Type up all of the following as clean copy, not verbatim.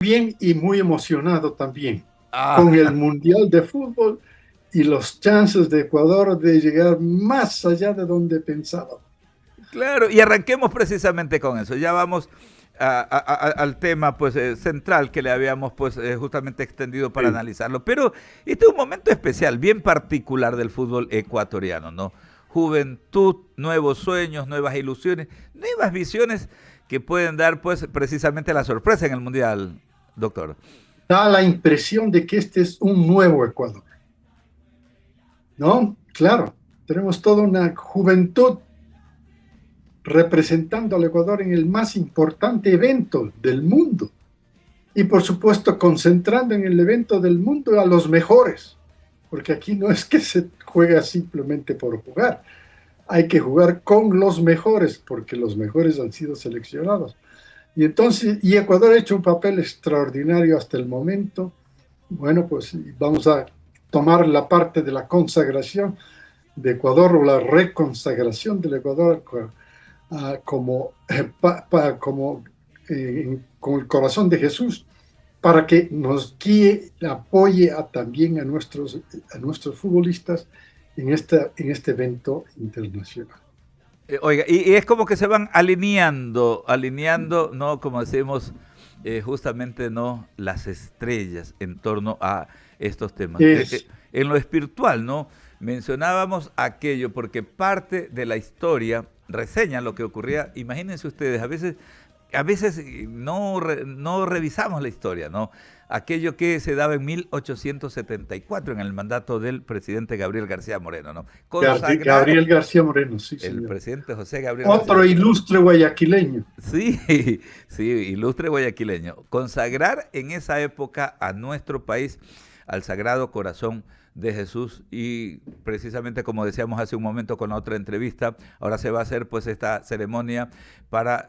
bien y muy emocionado también Ah, con el Mundial de Fútbol y los chances de Ecuador de llegar más allá de donde pensaba. claro, y arranquemos precisamente con eso. Ya vamos al tema pues central que le habíamos pues justamente extendido para Sí. analizarlo. Pero este es un momento especial, bien particular del fútbol ecuatoriano, ¿no? Juventud, nuevos sueños, nuevas ilusiones, nuevas visiones que pueden dar pues precisamente la sorpresa en el Mundial, doctor. Da la impresión de que este es un nuevo Ecuador, ¿no? Claro, tenemos toda una juventud representando al Ecuador en el más importante evento del mundo y por supuesto concentrando en el evento del mundo a los mejores, porque aquí no es que se juega simplemente por jugar, hay que jugar con los mejores, porque los mejores han sido seleccionados. Y entonces, y Ecuador ha hecho un papel extraordinario hasta el momento. Bueno, pues vamos a tomar la parte de la consagración de Ecuador o la reconsagración del Ecuador como, con el corazón de Jesús para que nos guíe, apoye también a nuestros futbolistas en este evento internacional. Oiga, y es como que se van alineando, ¿no? Como decimos, justamente, ¿no? Las estrellas en torno a estos temas. Es, En lo espiritual, ¿no? Mencionábamos aquello porque parte de la historia reseña lo que ocurría. Imagínense ustedes, a veces no revisamos la historia, ¿no? Aquello que se daba en 1874 en el mandato del presidente Gabriel García Moreno, ¿no? Consagrar Gabriel García Moreno, sí, el señor. presidente José Gabriel García Otro Moreno. ilustre guayaquileño. Sí, sí, ilustre guayaquileño. Consagrar en esa época a nuestro país al Sagrado Corazón de Jesús y precisamente como decíamos hace un momento con la otra entrevista, ahora se va a hacer pues esta ceremonia para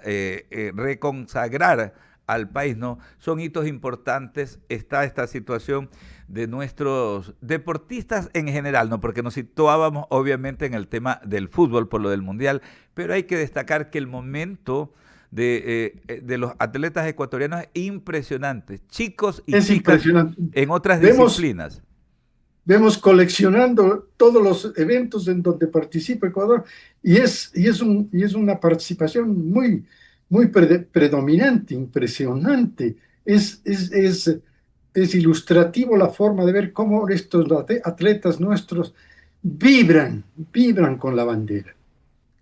reconsagrar al país, ¿no? Son hitos importantes, está esta situación de nuestros deportistas en general, ¿no? Porque nos situábamos obviamente en el tema del fútbol por lo del Mundial, pero hay que destacar que el momento de los atletas ecuatorianos es impresionante, chicos y Es chicas impresionante. en otras Vemos, disciplinas. vemos coleccionando todos los eventos en donde participa Ecuador y es una participación muy predominante, impresionante. Es, es, es, es ilustrativo la forma de ver cómo estos atletas nuestros vibran con la bandera.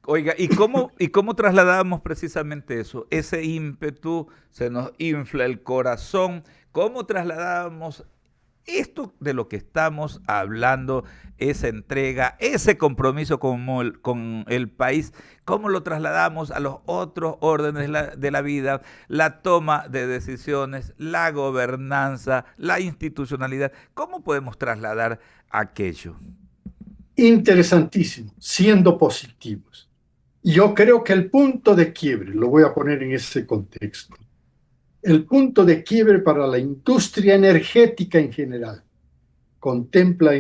Oiga, ¿y cómo trasladamos precisamente eso? Ese ímpetu, se nos infla el corazón. ¿Cómo trasladamos esto de lo que estamos hablando, esa entrega, ese compromiso con el país? ¿Cómo lo trasladamos a los otros órdenes de la vida? La toma de decisiones, la gobernanza, la institucionalidad. ¿Cómo podemos trasladar aquello? Interesantísimo, siendo positivos. Yo creo que el punto de quiebre, lo voy a poner en ese contexto, el punto de quiebre para la industria energética en general contempla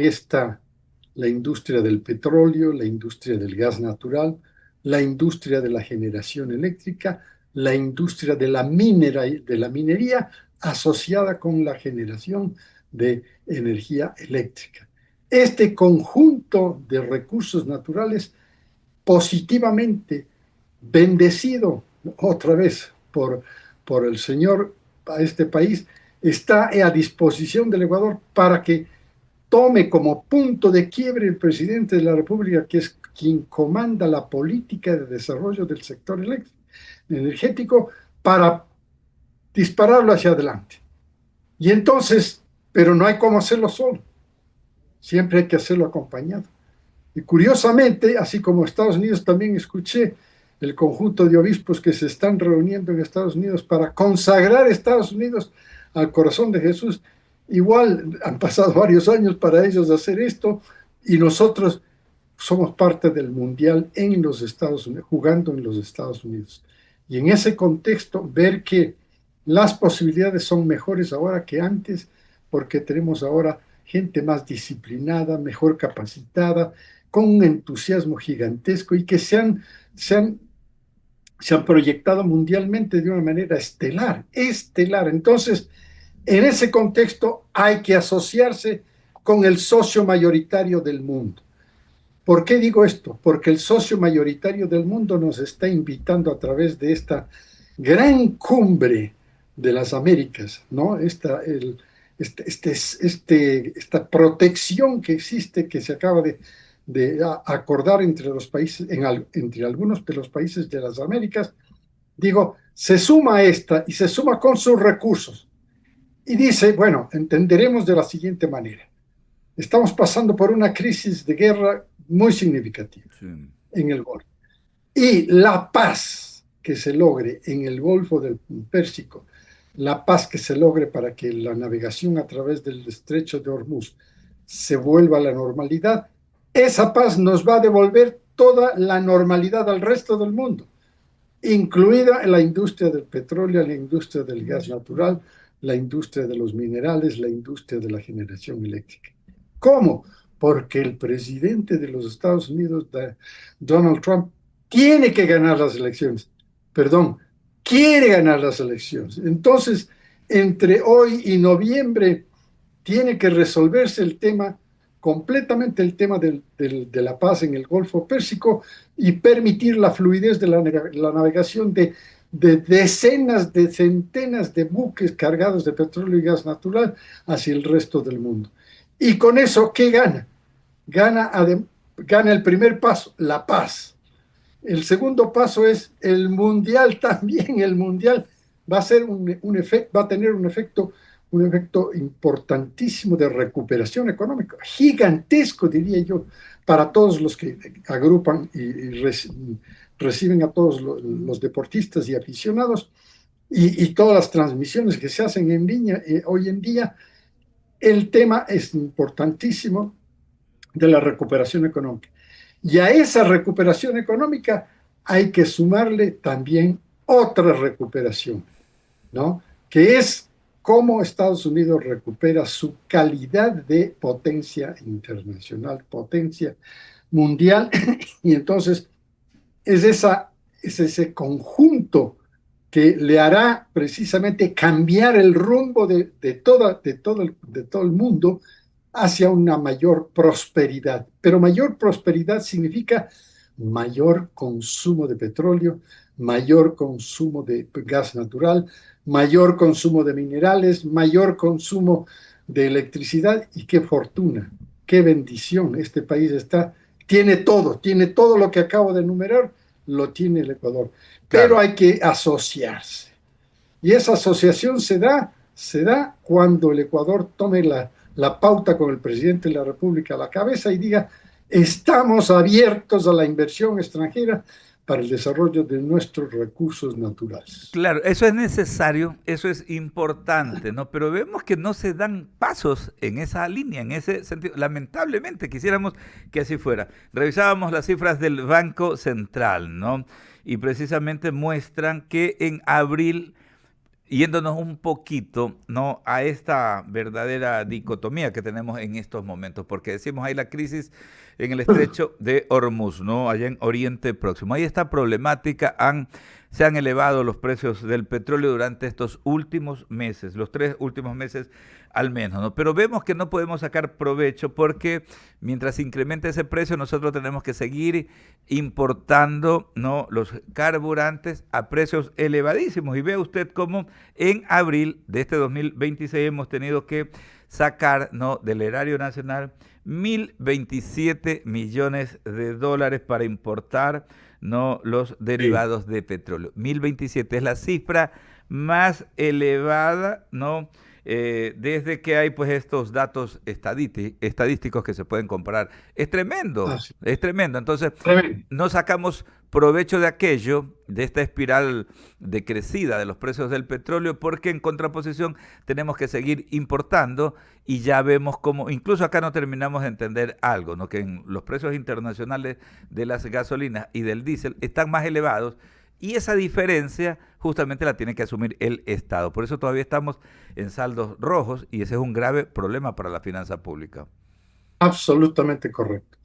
la industria del petróleo, la industria del gas natural, la industria de la generación eléctrica, la industria de la minería asociada con la generación de energía eléctrica. Este conjunto de recursos naturales positivamente bendecido otra vez por el Señor a este país, está a disposición del Ecuador para que tome como punto de quiebre el presidente de la República, que es quien comanda la política de desarrollo del sector energético, para dispararlo hacia adelante. Y entonces, pero no hay cómo hacerlo solo, siempre hay que hacerlo acompañado. Y curiosamente, así como Estados Unidos, también escuché el conjunto de obispos que se están reuniendo en Estados Unidos para consagrar a Estados Unidos al corazón de Jesús. Igual han pasado varios años para ellos hacer esto y nosotros somos parte del mundial en los Estados Unidos, jugando en los Estados Unidos. Y en ese contexto, ver que las posibilidades son mejores ahora que antes, porque tenemos ahora gente más disciplinada, mejor capacitada, con un entusiasmo gigantesco y que se han se han proyectado mundialmente de una manera estelar, estelar. Entonces, en ese contexto hay que asociarse con el socio mayoritario del mundo. ¿Por qué digo esto? Porque el socio mayoritario del mundo nos está invitando a través de esta gran cumbre de las Américas, ¿no? Esta protección que existe, que se acaba de acordar entre los países, entre algunos de los países de las Américas, digo, se suma a esta y se suma con sus recursos. Y dice, bueno, entenderemos de la siguiente manera. Estamos pasando por una crisis de guerra muy significativa Sí. en el Golfo. Y la paz que se logre en el Golfo del Pérsico, la paz que se logre para que la navegación a través del estrecho de Hormuz se vuelva a la normalidad, esa paz nos va a devolver toda la normalidad al resto del mundo, incluida la industria del petróleo, la industria del gas natural, la industria de los minerales, la industria de la generación eléctrica. ¿Cómo? Porque el presidente de los Estados Unidos, Donald Trump, tiene que ganar las elecciones. Perdón, quiere ganar las elecciones. Entonces, entre hoy y noviembre, tiene que resolverse el tema, completamente el tema de la paz en el Golfo Pérsico y permitir la fluidez de la navegación de decenas, de centenas de buques cargados de petróleo y gas natural hacia el resto del mundo. Y con eso, ¿qué gana? Gana, gana el primer paso, la paz. El segundo paso es el mundial también. El mundial va a ser un efecto, va a tener un efecto importantísimo de recuperación económica, gigantesco, diría yo, para todos los que agrupan y reciben a todos los deportistas y aficionados y todas las transmisiones que se hacen en línea hoy en día. El tema es importantísimo de la recuperación económica. Y a esa recuperación económica hay que sumarle también otra recuperación, ¿no? Que es cómo Estados Unidos recupera su calidad de potencia internacional, potencia mundial. Y entonces es ese conjunto que le hará precisamente cambiar el rumbo de todo el mundo hacia una mayor prosperidad. Pero mayor prosperidad significa mayor consumo de petróleo, mayor consumo de gas natural, mayor consumo de minerales, mayor consumo de electricidad y qué fortuna, qué bendición. Este país tiene todo lo que acabo de enumerar, lo tiene el Ecuador, pero Claro. hay que asociarse. Y esa asociación se da cuando el Ecuador tome la pauta con el presidente de la República a la cabeza y diga, estamos abiertos a la inversión extranjera para el desarrollo de nuestros recursos naturales. Claro, eso es necesario, eso es importante, ¿no? Pero vemos que no se dan pasos en esa línea, en ese sentido. Lamentablemente, quisiéramos que así fuera. Revisábamos las cifras del Banco Central, ¿no? Y precisamente muestran que en abril, yéndonos un poquito, ¿no? A esta verdadera dicotomía que tenemos en estos momentos, porque decimos hay la crisis en el estrecho de Hormuz, ¿no? Allá en Oriente Próximo. Hay esta problemática, se han elevado los precios del petróleo durante estos últimos meses, los 3 últimos meses al menos, ¿no? Pero vemos que no podemos sacar provecho porque mientras incremente ese precio nosotros tenemos que seguir importando, ¿no?, los carburantes a precios elevadísimos. Y ve usted cómo en abril de este 2026 hemos tenido que sacar, ¿no?, del erario nacional 1.027 millones de dólares para importar, ¿no?, los Sí, derivados de petróleo. 1.027 es la cifra más elevada, ¿no? Desde que hay pues estos datos estadísticos que se pueden comparar. Es tremendo, así, es tremendo. Entonces, tremendo. no sacamos provecho de aquello, de esta espiral decrecida de los precios del petróleo, porque en contraposición tenemos que seguir importando y ya vemos cómo, incluso acá no terminamos de entender algo, ¿no? Que en los precios internacionales de las gasolinas y del diésel están más elevados y esa diferencia justamente la tiene que asumir el Estado. Por eso todavía estamos en saldos rojos y ese es un grave problema para la finanza pública. Absolutamente correcto.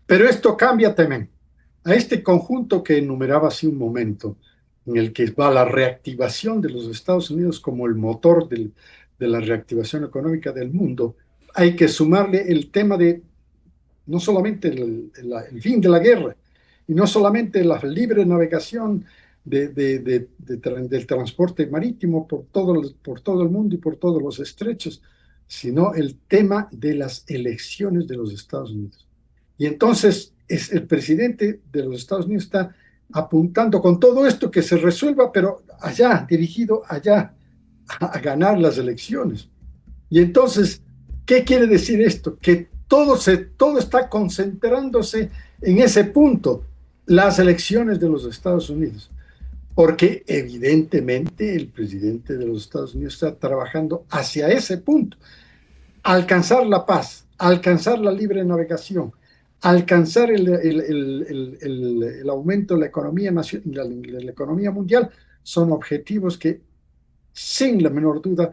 Pero esto cambia también. A este conjunto que enumeraba hace un momento, en el que va la reactivación de los Estados Unidos como el motor de la reactivación económica del mundo, hay que sumarle el tema de no solamente el fin de la guerra, y no solamente la libre navegación del transporte marítimo por todo el mundo y por todos los estrechos, sino el tema de las elecciones de los Estados Unidos. Y entonces el presidente de los Estados Unidos está apuntando con todo esto que se resuelva, pero allá, dirigido allá, a ganar las elecciones. Y entonces, ¿qué quiere decir esto? Que todo está concentrándose en ese punto, las elecciones de los Estados Unidos, porque evidentemente el presidente de los Estados Unidos está trabajando hacia ese punto, alcanzar la paz, alcanzar la libre navegación, alcanzar el aumento de la economía, la economía mundial, son objetivos que, sin la menor duda,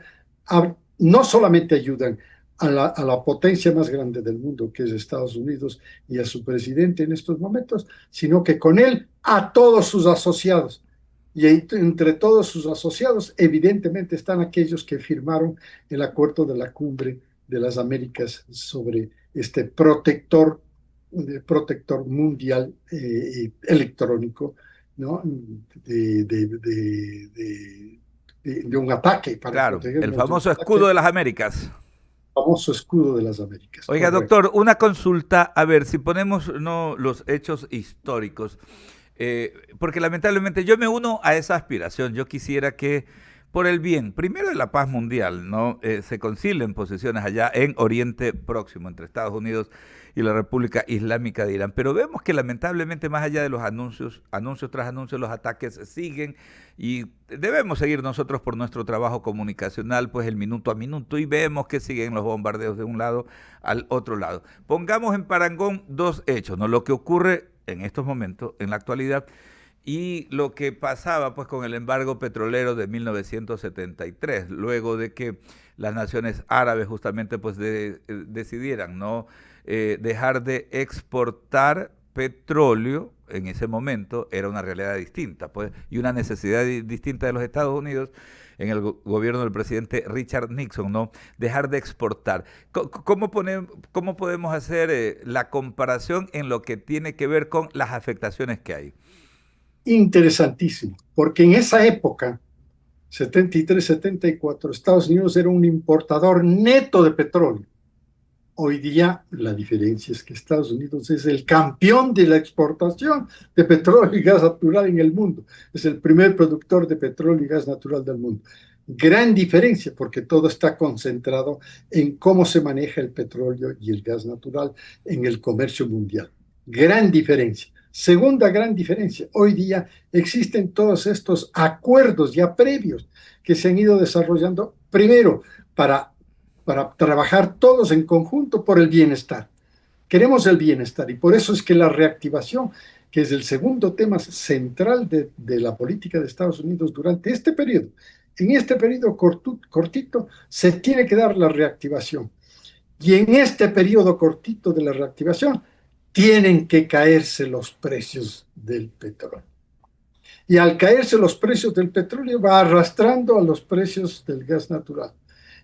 no solamente ayudan a la potencia más grande del mundo, que es Estados Unidos, y a su presidente en estos momentos, sino que con él a todos sus asociados. Y entre todos sus asociados, evidentemente, están aquellos que firmaron el acuerdo de la Cumbre de las Américas sobre este protector mundial electrónico, ¿no? De un ataque para Claro, el protegernos de un famoso escudo ataque, de las Américas. famoso escudo de las Américas, Oiga, correcto. doctor, una consulta, a ver, si ponemos no los hechos históricos, porque lamentablemente yo me uno a esa aspiración, yo quisiera que por el bien, primero de la paz mundial, ¿no? Se concilien posiciones allá en Oriente Próximo, entre Estados Unidos y la República Islámica de Irán, pero vemos que lamentablemente más allá de los anuncios tras anuncios, los ataques siguen y debemos seguir nosotros por nuestro trabajo comunicacional, pues el minuto a minuto, y vemos que siguen los bombardeos de un lado al otro lado. Pongamos en parangón dos hechos, ¿no? Lo que ocurre en estos momentos, en la actualidad, y lo que pasaba pues con el embargo petrolero de 1973, luego de que las naciones árabes justamente pues decidieran no dejar de exportar petróleo. En ese momento era una realidad distinta pues, y una necesidad distinta de los Estados Unidos en el gobierno del presidente Richard Nixon, ¿no? Dejar de exportar. ¿Cómo podemos hacer la comparación en lo que tiene que ver con las afectaciones que hay? Interesantísimo, porque en esa época, 73-74, Estados Unidos era un importador neto de petróleo. Hoy día la diferencia es que Estados Unidos es el campeón de la exportación de petróleo y gas natural en el mundo. Es el primer productor de petróleo y gas natural del mundo. Gran diferencia porque todo está concentrado en cómo se maneja el petróleo y el gas natural en el comercio mundial. Gran diferencia. Segunda gran diferencia, hoy día existen todos estos acuerdos ya previos que se han ido desarrollando, primero, para trabajar todos en conjunto por el bienestar. Queremos el bienestar y por eso es que la reactivación, que es el segundo tema central de la política de Estados Unidos durante este periodo, en este periodo cortito se tiene que dar la reactivación. Y en este periodo cortito de la reactivación tienen que caerse los precios del petróleo. Y al caerse los precios del petróleo va arrastrando a los precios del gas natural.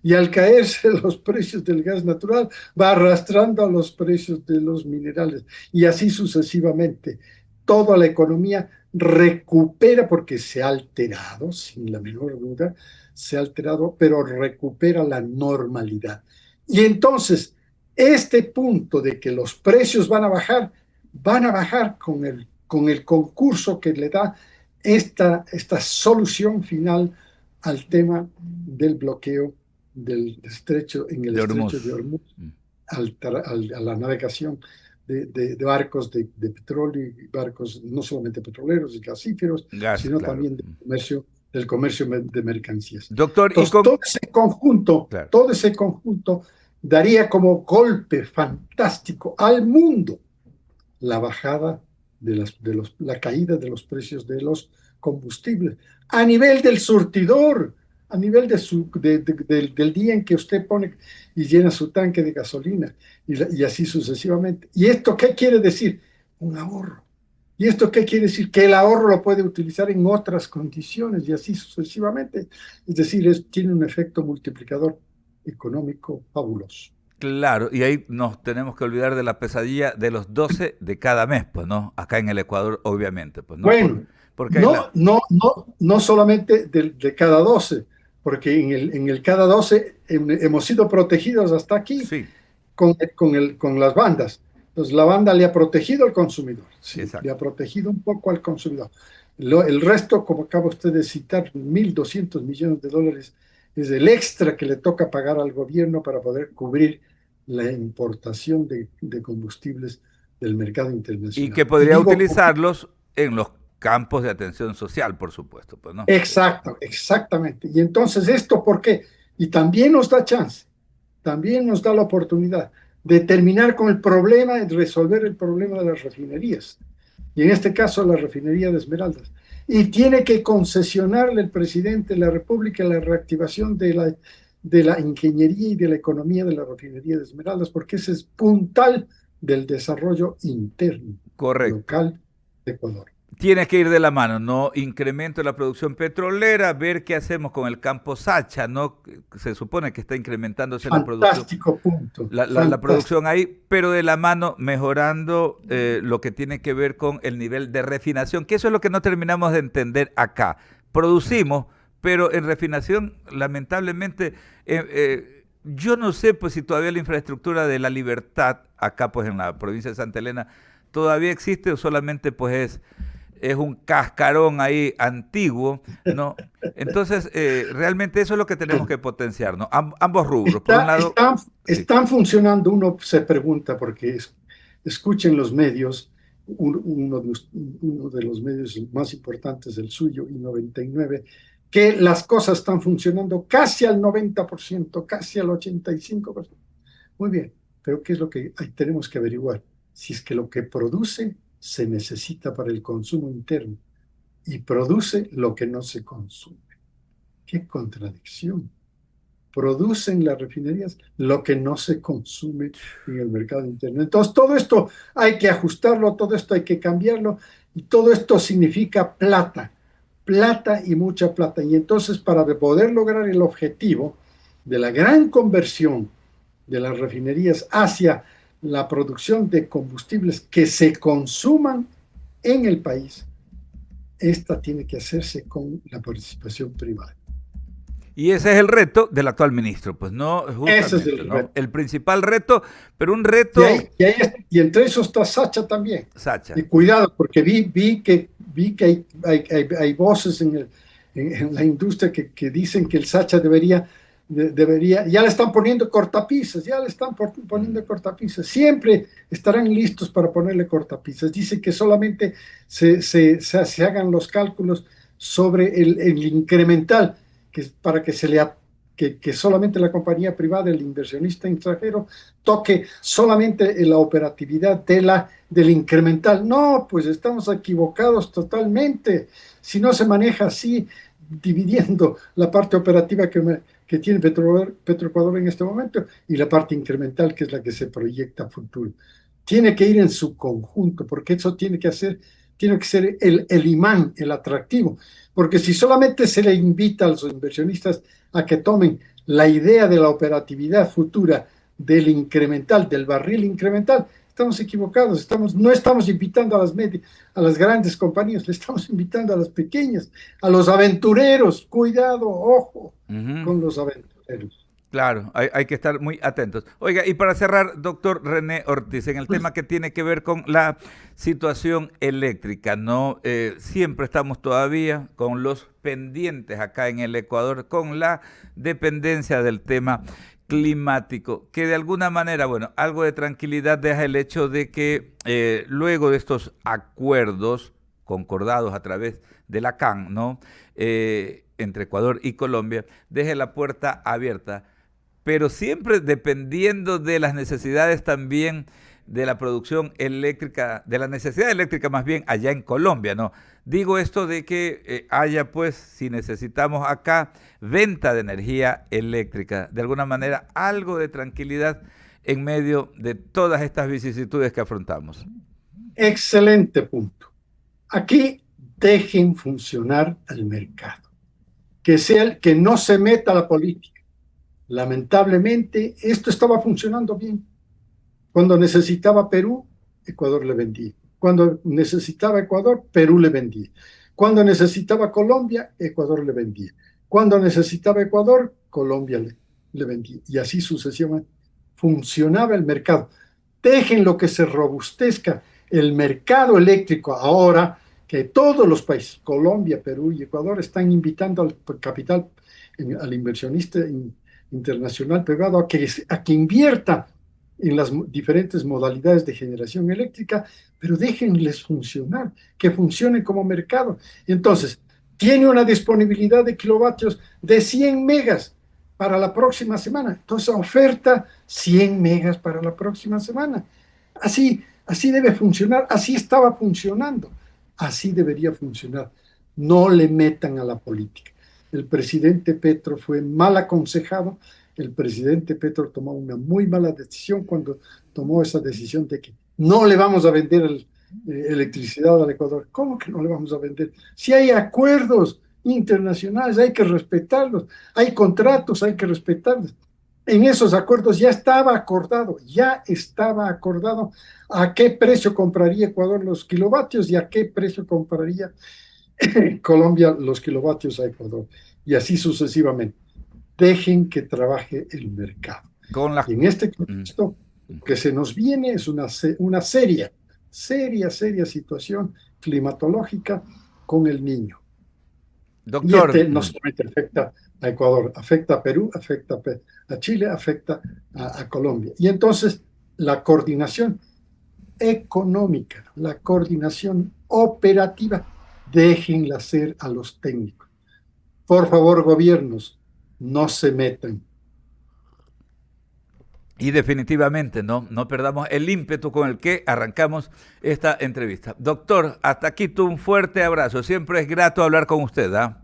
Y al caerse los precios del gas natural va arrastrando a los precios de los minerales. Y así sucesivamente. Toda la economía recupera porque se ha alterado, sin la menor duda, se ha alterado, pero recupera la normalidad. Y entonces, este punto de que los precios van a bajar con el concurso que le da esta solución final al tema del bloqueo del estrecho, en el De estrecho de Hormuz. Hormuz, a la navegación de barcos de petróleo y barcos no solamente petroleros y gasíferos, Gas, sino claro. también del comercio de mercancías. Doctor, y Entonces, con... Claro. todo ese conjunto daría como golpe fantástico al mundo la bajada la caída de los precios de los combustibles a nivel del surtidor, a nivel del día en que usted pone y llena su tanque de gasolina y así sucesivamente. ¿Y esto qué quiere decir? Un ahorro. ¿Y esto qué quiere decir? Que el ahorro lo puede utilizar en otras condiciones y así sucesivamente. Es decir, tiene un efecto multiplicador económico fabuloso. Claro, y ahí nos tenemos que olvidar de la pesadilla de los 12 de cada mes, pues, ¿no? Acá en el Ecuador, obviamente, pues, ¿no? Bueno, Porque hay no, la... no, no, no solamente de cada 12, porque en el cada 12 hemos sido protegidos hasta aquí Sí, con las bandas. Entonces, la banda le ha protegido al consumidor, sí, le ha exacto. protegido un poco al consumidor. El resto, como acaba usted de citar, 1.200 millones de dólares, es el extra que le toca pagar al gobierno para poder cubrir la importación de combustibles del mercado Y que internacional. Y podría digo, utilizarlos en los campos de atención social, por supuesto, pues, ¿no? exacto, exactamente. Y entonces, ¿esto por qué? Y también nos da chance, también nos da la oportunidad de terminar con el problema, de resolver el problema de las refinerías. Y en este caso, la refinería de Esmeraldas. Y tiene que concesionarle el presidente de la República la reactivación de la ingeniería y de la economía de la refinería de Esmeraldas, porque ese es puntal del desarrollo interno Correcto. local de Ecuador. Tiene que ir de la mano, ¿no? Incremento de la producción petrolera, ver qué hacemos con el campo Sacha, ¿no? Se supone que está incrementándose Fantástico punto, la fantástico. producción ahí, pero de la mano mejorando lo que tiene que ver con el nivel de refinación, que eso es lo que no terminamos de entender acá. Producimos, pero en refinación, lamentablemente, yo no sé pues si todavía la infraestructura de La Libertad, acá pues en la provincia de Santa Elena, todavía existe o solamente pues es un cascarón ahí antiguo, ¿no? Entonces, realmente eso es lo que tenemos que potenciar, ¿no? Ambos rubros. Por un lado, sí, Están funcionando, uno se pregunta, porque escuchen los medios, uno de los medios más importantes, el suyo, y 99, que las cosas están funcionando casi al 90%, casi al 85%. Muy bien, pero ¿qué es lo que tenemos que averiguar? Si es que lo que produce se necesita para el consumo interno y produce lo que no se consume. ¡Qué contradicción! Producen las refinerías lo que no se consume en el mercado interno. Entonces, todo esto hay que ajustarlo, todo esto hay que cambiarlo, y todo esto significa plata, plata y mucha plata. Y entonces, para poder lograr el objetivo de la gran conversión de las refinerías hacia la producción de combustibles que se consuman en el país, esta tiene que hacerse con la participación privada. y ese es el reto del actual ministro, pues no, Ese es el justamente, ¿no? reto. El principal reto, pero un reto, Y entre esos está Sacha también. Sacha. Y cuidado, porque vi que hay voces en la industria que dicen que el Sacha debería, ya le están poniendo cortapisas, ya le están poniendo cortapisas. Siempre estarán listos para ponerle cortapisas. Dice que solamente se hagan los cálculos sobre el incremental, que para que que solamente la compañía privada, el inversionista extranjero, toque solamente la operatividad del incremental. No, pues estamos equivocados totalmente. Si no se maneja así, dividiendo la parte operativa que tiene Petroecuador en este momento y la parte incremental, que es la que se proyecta a futuro. Tiene que ir en su conjunto, porque eso tiene que ser el imán, el atractivo. Porque si solamente se le invita a los inversionistas a que tomen la idea de la operatividad futura del incremental, del barril incremental, estamos equivocados, no estamos invitando a las grandes compañías, le estamos invitando a las pequeñas, a los aventureros. Cuidado, ojo Ujú. con los aventureros. Claro, hay que estar muy atentos. Oiga, y para cerrar, doctor René Ortiz, en el tema que tiene que ver con la situación eléctrica, ¿no? Siempre estamos todavía con los pendientes acá en el Ecuador, con la dependencia del tema climático, que de alguna manera, bueno, algo de tranquilidad deja el hecho de que luego de estos acuerdos concordados a través de la CAN, ¿no? Entre Ecuador y Colombia, deje la puerta abierta, pero siempre dependiendo de las necesidades también de la producción eléctrica, de la necesidad eléctrica más bien allá en Colombia, ¿no? Digo esto de que haya pues, si necesitamos acá, venta de energía eléctrica, de alguna manera algo de tranquilidad en medio de todas estas vicisitudes que afrontamos. Excelente punto. Aquí dejen funcionar el mercado, que no se meta la política. Lamentablemente, esto estaba funcionando bien. Cuando necesitaba Perú, Ecuador le vendía. Cuando necesitaba Ecuador, Perú le vendía. Cuando necesitaba Colombia, Ecuador le vendía. Cuando necesitaba Ecuador, Colombia le vendía. Y así sucesivamente. Funcionaba el mercado. Dejen lo que se robustezca el mercado eléctrico ahora que todos los países, Colombia, Perú y Ecuador, están invitando al capital, al inversionista internacional privado a que invierta en las diferentes modalidades de generación eléctrica, pero déjenles funcionar, que funcionen como mercado. Entonces, tiene una disponibilidad de kilovatios de 100 megas para la próxima semana. Entonces, oferta 100 megas para la próxima semana. Así debe funcionar, así estaba funcionando, así debería funcionar. No le metan a la política. El presidente Petro fue mal aconsejado. El presidente Petro tomó una muy mala decisión cuando tomó esa decisión de que no le vamos a vender electricidad al Ecuador. ¿Cómo que no le vamos a vender? Si hay acuerdos internacionales, hay que respetarlos. Hay contratos, hay que respetarlos. En esos acuerdos ya estaba acordado a qué precio compraría Ecuador los kilovatios y a qué precio compraría Colombia los kilovatios a Ecuador. Y así sucesivamente. Dejen que trabaje el mercado. Con las... Y en este contexto, lo que se nos viene es una seria situación climatológica con el Niño. Y Doctor, no solamente afecta a Ecuador, afecta a Perú, afecta a Chile, afecta a Colombia. Y entonces la coordinación económica, la coordinación operativa, déjenla ser a los técnicos. Por favor, gobiernos, no se metan. y definitivamente no perdamos el ímpetu con el que arrancamos esta entrevista. Doctor, hasta aquí tú un fuerte abrazo. Siempre es grato hablar con usted, ¿ah?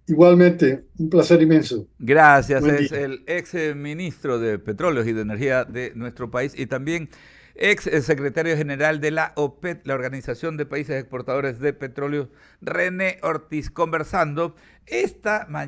Igualmente, un placer inmenso. Gracias, Buen es día. el ex ministro de Petróleos y de Energía de nuestro país y también ex secretario general de la OPET, la Organización de Países Exportadores de Petróleo, René Ortiz, conversando esta mañana.